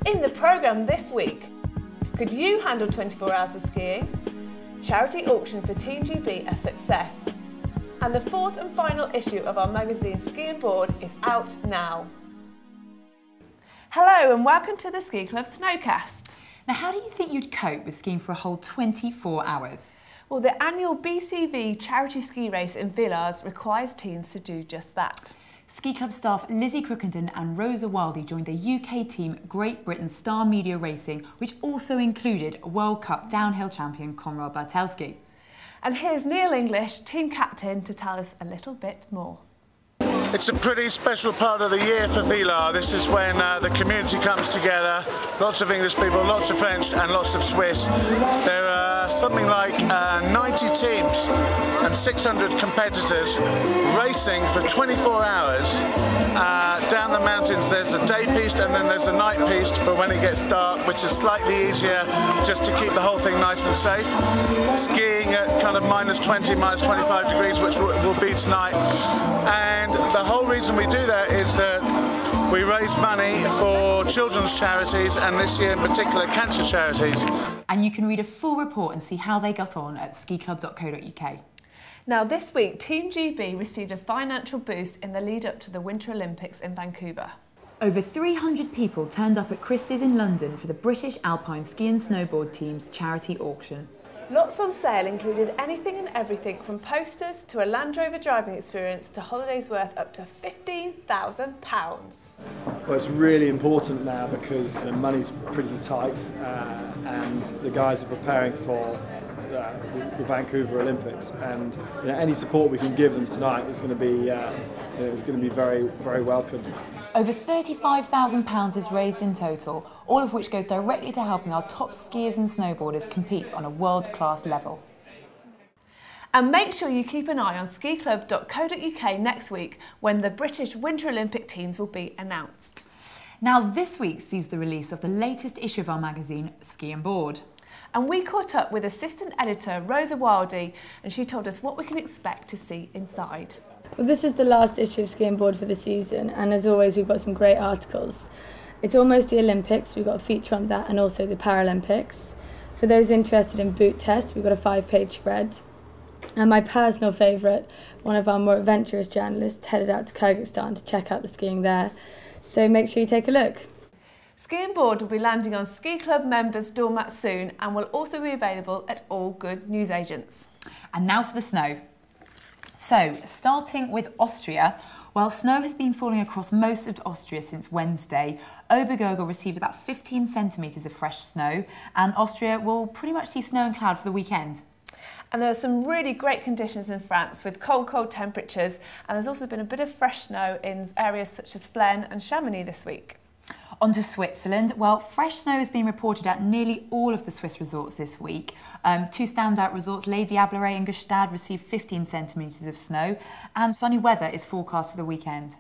In the programme this week, could you handle 24 hours of skiing? Charity auction for Team GB a success. And the fourth and final issue of our magazine Ski & Board is out now. Hello and welcome to the Ski Club Snowcast. Now, how do you think you'd cope with skiing for a whole 24 hours? Well, the annual BCV charity ski race in Villars requires teams to do just that. Ski Club staff Lizzie Crookenden and Rosa Wildy joined the UK team Great Britain Star Media Racing, which also included World Cup downhill champion Conrad Bartelski. And here's Neil English, team captain, to tell us a little bit more. It's a pretty special part of the year for Villars. This is when the community comes together. Lots of English people, lots of French and lots of Swiss. There are something like 90 teams and 600 competitors racing for 24 hours down the mountains. There's a day piste and then there's a night piste for when it gets dark, which is slightly easier just to keep the whole thing nice and safe. Skiing at kind of minus 20, minus 25 degrees, which will be tonight. And the whole reason we do that is that we raise money for children's charities and this year in particular cancer charities. And you can read a full report and see how they got on at skiclub.co.uk. Now this week, Team GB received a financial boost in the lead up to the Winter Olympics in Vancouver. Over 300 people turned up at Christie's in London for the British Alpine Ski and Snowboard team's charity auction. Lots on sale included anything and everything from posters to a Land Rover driving experience to holidays worth up to £15,000. Well, it's really important now because the money's pretty tight and the guys are preparing for the Vancouver Olympics, and any support we can give them tonight is going to be very, very welcome. Over £35,000 is raised in total, all of which goes directly to helping our top skiers and snowboarders compete on a world-class level. And make sure you keep an eye on skiclub.co.uk next week when the British Winter Olympic teams will be announced. Now this week sees the release of the latest issue of our magazine, Ski & Board. And we caught up with assistant editor Rosa Wildy and she told us what we can expect to see inside. Well, this is the last issue of Ski & Board for the season, and as always we've got some great articles. It's almost the Olympics, we've got a feature on that, and also the Paralympics. For those interested in boot tests, we've got a 5-page spread. And my personal favourite, one of our more adventurous journalists headed out to Kyrgyzstan to check out the skiing there. So make sure you take a look. Ski & Board will be landing on Ski Club members' doormats soon and will also be available at all good newsagents. And now for the snow. So, starting with Austria, while snow has been falling across most of Austria since Wednesday, Obergurgl received about 15 centimetres of fresh snow, and Austria will pretty much see snow and cloud for the weekend. And there are some really great conditions in France with cold temperatures, and there's also been a bit of fresh snow in areas such as Flaine and Chamonix this week. On to Switzerland. Well, fresh snow has been reported at nearly all of the Swiss resorts this week. Two standout resorts, Les Diablerets and Gstaad, received 15 centimetres of snow, and sunny weather is forecast for the weekend.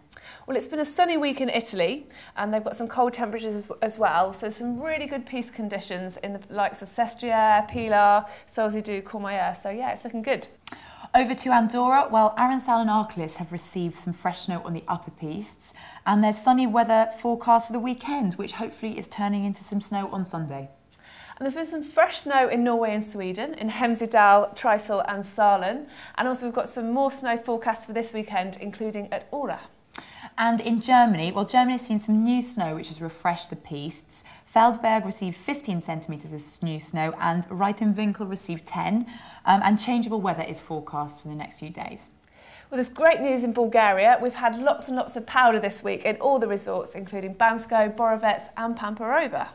Well, it's been a sunny week in Italy, and they've got some cold temperatures as well, so some really good piste conditions in the likes of Sestriere, Pilar, Solzidou, Courmayeur, so yeah, it's looking good. Over to Andorra, well, Arinsal and Arclis have received some fresh snow on the upper pistes, and there's sunny weather forecast for the weekend, which hopefully is turning into some snow on Sunday. And there's been some fresh snow in Norway and Sweden, in Hemsedal, Trysil and Salen, and also we've got some more snow forecast for this weekend, including at Aura. And in Germany, well, Germany has seen some new snow which has refreshed the pistes. Feldberg received 15 centimetres of new snow and Reitenwinkel received 10, and changeable weather is forecast for the next few days. Well, there's great news in Bulgaria. We've had lots and lots of powder this week in all the resorts, including Bansko, Borovets and Pamparova.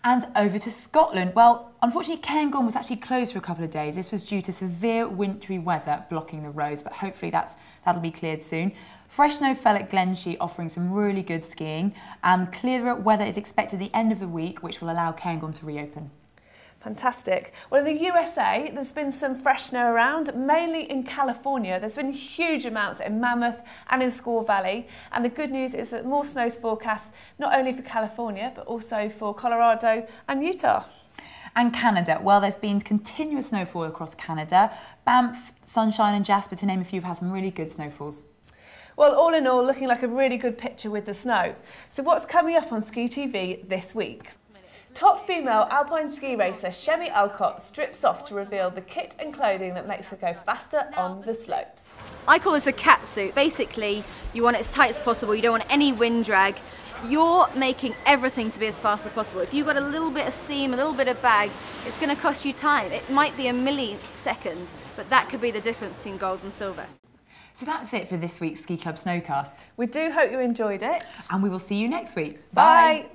And over to Scotland. Well, unfortunately, Cairngorm was actually closed for a couple of days. This was due to severe wintry weather blocking the roads, but hopefully that'll be cleared soon. Fresh snow fell at Glenshee, offering some really good skiing, and clearer weather is expected at the end of the week, which will allow Cairngorm to reopen. Fantastic. Well, in the USA, there's been some fresh snow around, mainly in California. There's been huge amounts in Mammoth and in Squaw Valley. And the good news is that more snow is forecast not only for California, but also for Colorado and Utah. And Canada, well, there's been continuous snowfall across Canada. Banff, Sunshine and Jasper, to name a few, have had some really good snowfalls. Well, all in all, looking like a really good picture with the snow. So what's coming up on Ski TV this week? Top female alpine ski racer Shemi Alcott strips off to reveal the kit and clothing that makes her go faster on the slopes. I call this a cat suit. Basically, you want it as tight as possible, you don't want any wind drag. You're making everything to be as fast as possible. If you've got a little bit of seam, a little bit of bag, it's going to cost you time. It might be a millisecond, but that could be the difference between gold and silver. So that's it for this week's Ski Club Snowcast. We do hope you enjoyed it. And we will see you next week. Bye.